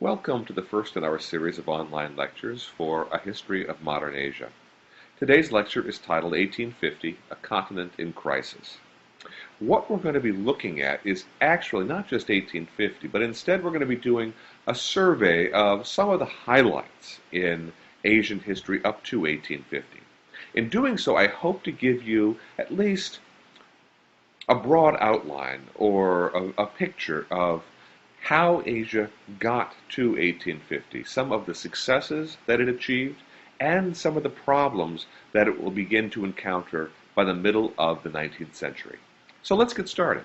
Welcome to the first in our series of online lectures for A History of Modern Asia. Today's lecture is titled 1850, A Continent in Crisis. What we're going to be looking at is actually not just 1850, but instead we're going to be doing a survey of some of the highlights in Asian history up to 1850. In doing so, I hope to give you at least a broad outline or a picture of how Asia got to 1850, some of the successes that it achieved, and some of the problems that it will begin to encounter by the middle of the 19th century. So let's get started.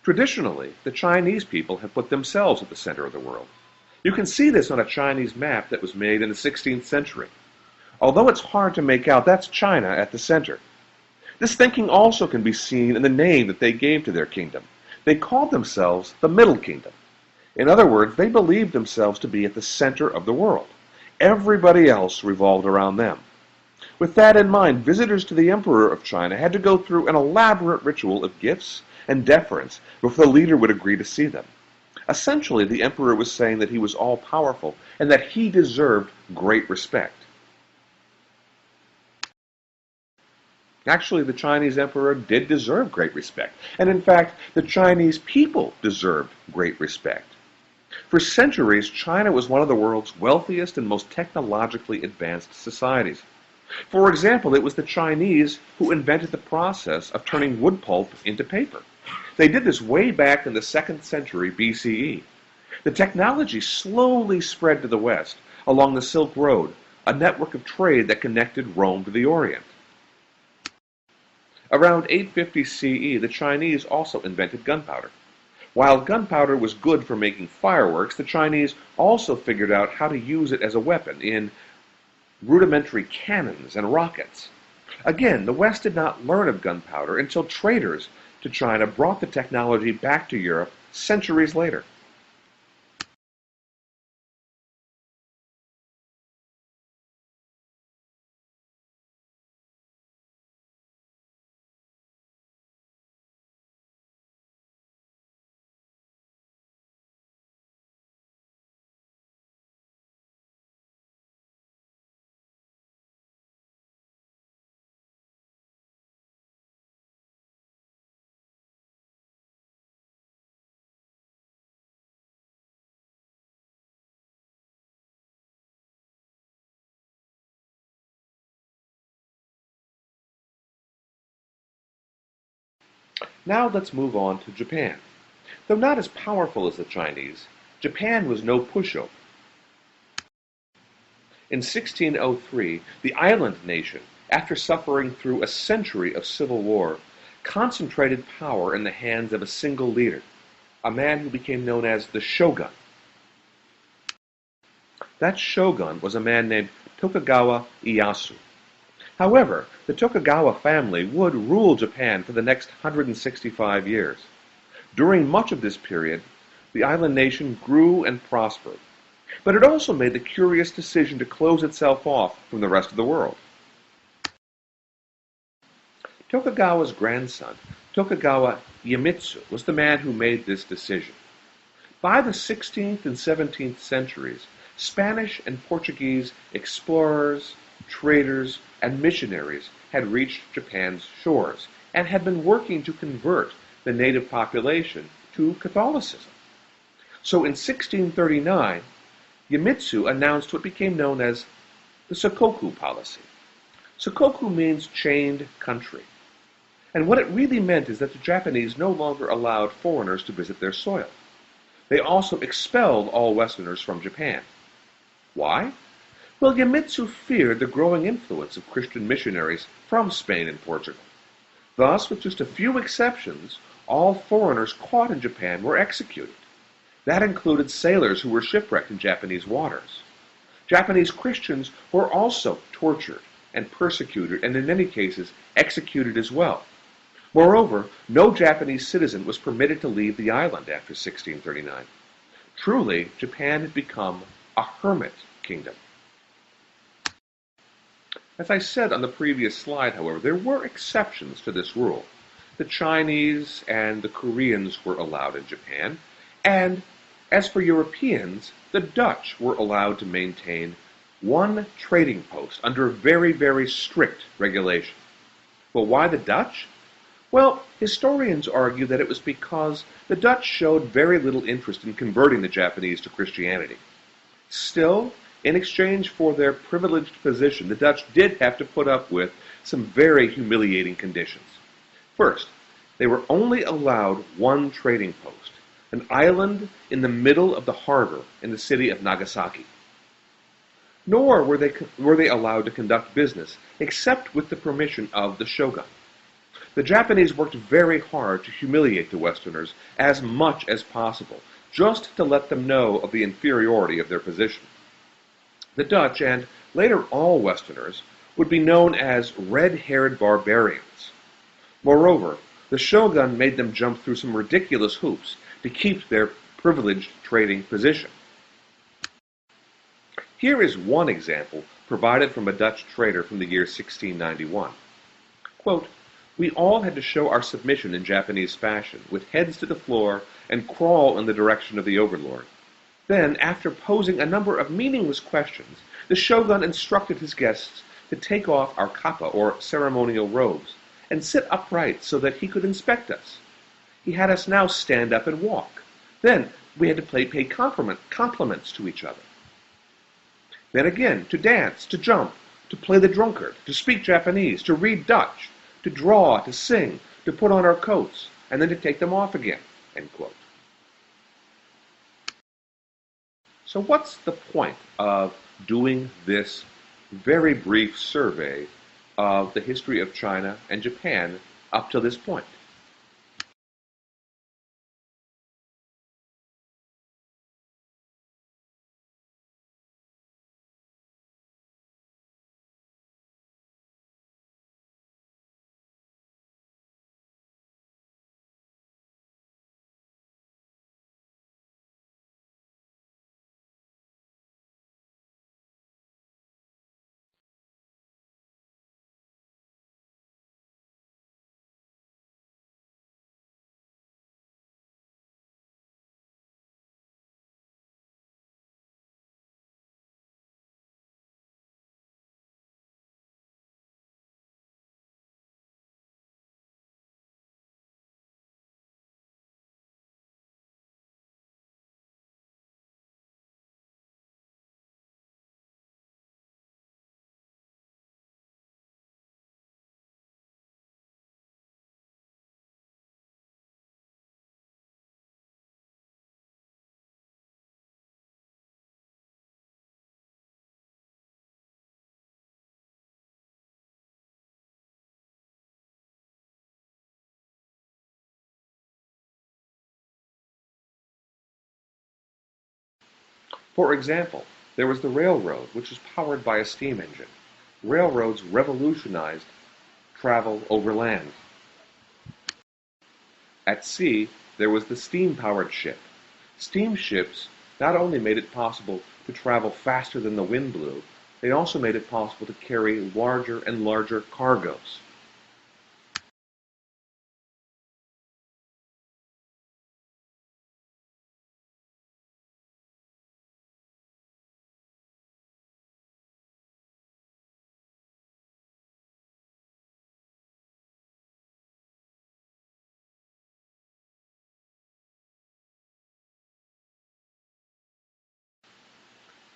Traditionally, the Chinese people have put themselves at the center of the world. You can see this on a Chinese map that was made in the 16th century. Although it's hard to make out, that's China at the center. This thinking also can be seen in the name that they gave to their kingdom. They called themselves the Middle Kingdom. In other words, they believed themselves to be at the center of the world. Everybody else revolved around them. With that in mind, visitors to the Emperor of China had to go through an elaborate ritual of gifts and deference before the leader would agree to see them. Essentially, the emperor was saying that he was all-powerful and that he deserved great respect. Actually, the Chinese emperor did deserve great respect, and in fact, the Chinese people deserved great respect. For centuries, China was one of the world's wealthiest and most technologically advanced societies. For example, it was the Chinese who invented the process of turning wood pulp into paper. They did this way back in the 2nd century BCE. The technology slowly spread to the west along the Silk Road, a network of trade that connected Rome to the Orient. Around 850 CE, the Chinese also invented gunpowder. While gunpowder was good for making fireworks, the Chinese also figured out how to use it as a weapon in rudimentary cannons and rockets. Again, the West did not learn of gunpowder until traders to China brought the technology back to Europe centuries later. Now let's move on to Japan. Though not as powerful as the Chinese, Japan was no pushover. In 1603, the island nation, after suffering through a century of civil war, concentrated power in the hands of a single leader, a man who became known as the shogun. That shogun was a man named Tokugawa Ieyasu. However, the Tokugawa family would rule Japan for the next 165 years. During much of this period, the island nation grew and prospered, but it also made the curious decision to close itself off from the rest of the world. Tokugawa's grandson, Tokugawa Iemitsu, was the man who made this decision. By the 16th and 17th centuries, Spanish and Portuguese explorers, traders, and missionaries had reached Japan's shores and had been working to convert the native population to Catholicism. So in 1639, Iemitsu announced what became known as the Sokoku policy. Sokoku means chained country. And what it really meant is that the Japanese no longer allowed foreigners to visit their soil. They also expelled all Westerners from Japan. Why? Well, Iemitsu feared the growing influence of Christian missionaries from Spain and Portugal. Thus, with just a few exceptions, all foreigners caught in Japan were executed. That included sailors who were shipwrecked in Japanese waters. Japanese Christians were also tortured and persecuted, and in many cases executed as well. Moreover, no Japanese citizen was permitted to leave the island after 1639. Truly, Japan had become a hermit kingdom. As I said on the previous slide, however, there were exceptions to this rule. The Chinese and the Koreans were allowed in Japan, and as for Europeans, the Dutch were allowed to maintain one trading post under very, very strict regulation. Well, why the Dutch? Well, historians argue that it was because the Dutch showed very little interest in converting the Japanese to Christianity. Still, in exchange for their privileged position, the Dutch did have to put up with some very humiliating conditions. First, they were only allowed one trading post, an island in the middle of the harbor in the city of Nagasaki. Nor were they allowed to conduct business except with the permission of the shogun. The Japanese worked very hard to humiliate the Westerners as much as possible, just to let them know of the inferiority of their position. The Dutch, and later all Westerners, would be known as red-haired barbarians. Moreover, the shogun made them jump through some ridiculous hoops to keep their privileged trading position. Here is one example provided from a Dutch trader from the year 1691. Quote, "We all had to show our submission in Japanese fashion, with heads to the floor, and crawl in the direction of the overlord. Then, after posing a number of meaningless questions, the shogun instructed his guests to take off our kappa, or ceremonial robes, and sit upright so that he could inspect us. He had us now stand up and walk. Then we had to pay compliments to each other. Then again, to dance, to jump, to play the drunkard, to speak Japanese, to read Dutch, to draw, to sing, to put on our coats, and then to take them off again." End quote. So what's the point of doing this very brief survey of the history of China and Japan up to this point? For example, there was the railroad, which was powered by a steam engine. Railroads revolutionized travel over land. At sea, there was the steam-powered ship. Steamships not only made it possible to travel faster than the wind blew, they also made it possible to carry larger and larger cargoes.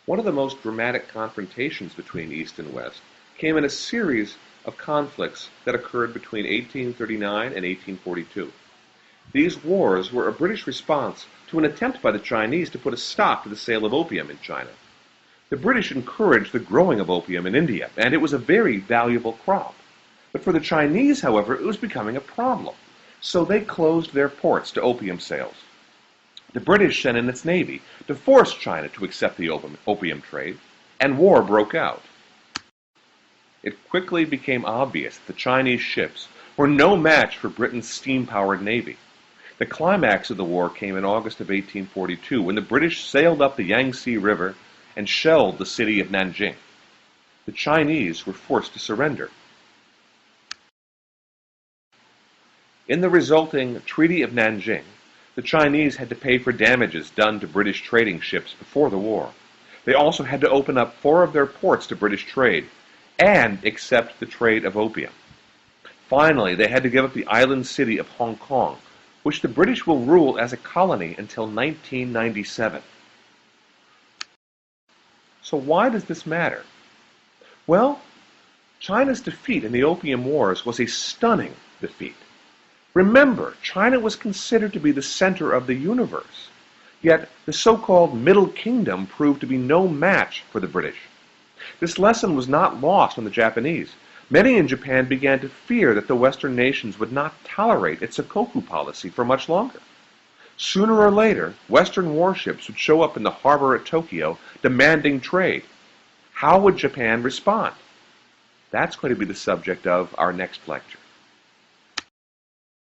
One of the most dramatic confrontations between East and West came in a series of conflicts that occurred between 1839 and 1842. These wars were a British response to an attempt by the Chinese to put a stop to the sale of opium in China. The British encouraged the growing of opium in India, and it was a very valuable crop. But for the Chinese, however, it was becoming a problem, so they closed their ports to opium sales. The British sent in its navy to force China to accept the opium trade, and war broke out. It quickly became obvious that the Chinese ships were no match for Britain's steam-powered navy. The climax of the war came in August of 1842 when the British sailed up the Yangtze River and shelled the city of Nanjing. The Chinese were forced to surrender. In the resulting Treaty of Nanjing, the Chinese had to pay for damages done to British trading ships before the war. They also had to open up 4 of their ports to British trade and accept the trade of opium. Finally, they had to give up the island city of Hong Kong, which the British will rule as a colony until 1997. So why does this matter? Well, China's defeat in the Opium Wars was a stunning defeat. Remember, China was considered to be the center of the universe, yet the so-called Middle Kingdom proved to be no match for the British. This lesson was not lost on the Japanese. Many in Japan began to fear that the Western nations would not tolerate its Sakoku policy for much longer. Sooner or later, Western warships would show up in the harbor at Tokyo demanding trade. How would Japan respond? That's going to be the subject of our next lecture.